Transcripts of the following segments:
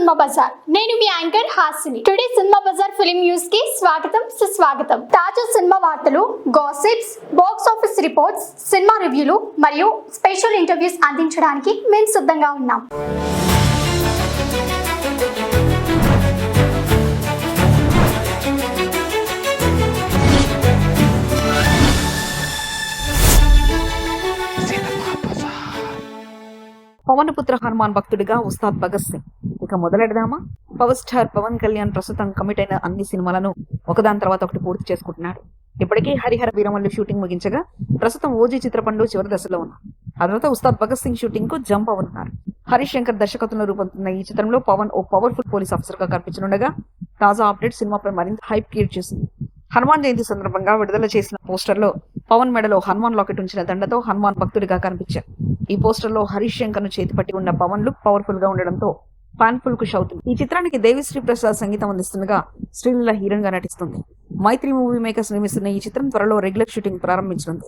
Cinema bazaar. నేను మీ anchor Hasini. Today cinema bazaar film news కి స్వాగతం సుస్వాగతం. తాజా సినిమా వార్తలు, gossips, box office reports, cinema రివ్యూలు మరియు స్పెషల్ ఇంటర్వ్యూస్ అందించడానికి మేము సిద్ధంగా ఉన్నాం. పవన్ పుత్ర హనుమాన్ భక్తుడిగా ఉస్తాద్ భగత్ సింగ్. ఇక మొదలెడదామా? పవర్ స్టార్ పవన్ కళ్యాణ్ ప్రస్తుతం కమిట్ అయిన అన్ని సినిమాలను ఒకదాని తర్వాత ఒకటి పూర్తి చేసుకుంటున్నాడు. ఇప్పటికే హరిహర వీరమల్లు షూటింగ్ ముగించగా ప్రస్తుతం ఓజీ చిత్రపండు చివరి దశలో ఉన్నారు. ఆ తర్వాత ఉస్తాద్ భగత్ సింగ్ షూటింగ్ కు జంప్ అవుతున్నారు. హరీష్ శంకర్ దర్శకత్వంలో రూపొందుతున్న ఈ చిత్రంలో పవన్ ఓ పవర్ఫుల్ పోలీస్ ఆఫీసర్ గా కనిపించనుండగా తాజా అప్డేట్ సినిమాపై మరింత హైప్ క్రియేట్ చేసింది. హనుమాన్ జయంతి సందర్భంగా విడుదల చేసిన పోస్టర్ లో పవన్ మెడలో హనుమాన్ లాకెట్ ఉంచిన దండతో హనుమాన్ భక్తుడిగా కనిపించారు. ఈ పోస్టర్ లో హరీష్ శంకర్ ను చేతిపట్టి ఉన్న పవన్ లుక్ పవర్ఫుల్ గా ఉండడంతో ఫ్యాన్ ఫుల్ ఖుష్ అవుతుంది. ఈ చిత్రానికి దేవిశ్రీ ప్రసాద్ సంగీతం అందిస్తుండగా శ్రీలీల హీరోయిన్ గా నటిస్తుంది. మైత్రి మూవీ మేకర్స్ నిర్మిస్తున్న ఈ చిత్రం త్వరలో రెగ్యులర్ షూటింగ్ ప్రారంభించనుంది.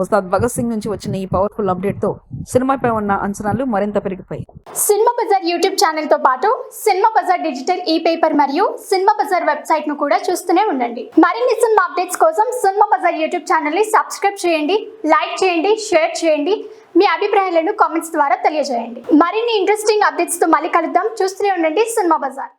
ఉస్తాద్ భగత్ సింగ్ నుంచి వచ్చిన ఈ పవర్ఫుల్ అప్డేట్ తో సినిమాపై ఉన్న అంచనాలు మరింత పెరిగిపోయాయి. సినిమా బజార్ యూట్యూబ్ ఛానల్ తో పాటు సినిమా బజార్ డిజిటల్ ఈ పేపర్ మరియు సినిమా బజార్ వెబ్సైట్ ను కూడా చూస్తూనే ఉండండి. మరిన్ని సినిమా అప్డేట్స్ కోసం సినిమా బజార్ యూట్యూబ్ ఛానల్ ని సబ్స్క్రైబ్ చేయండి, లైక్ చేయండి, షేర్ చేయండి. మీ అభిప్రాయాలను కామెంట్స్ ద్వారా తెలియజేయండి. మరిన్ని ఇంట్రెస్టింగ్ అప్డేట్స్ తో మళ్ళీ కలుద్దాం. చూస్తూనే ఉండండి సినిమా బజార్.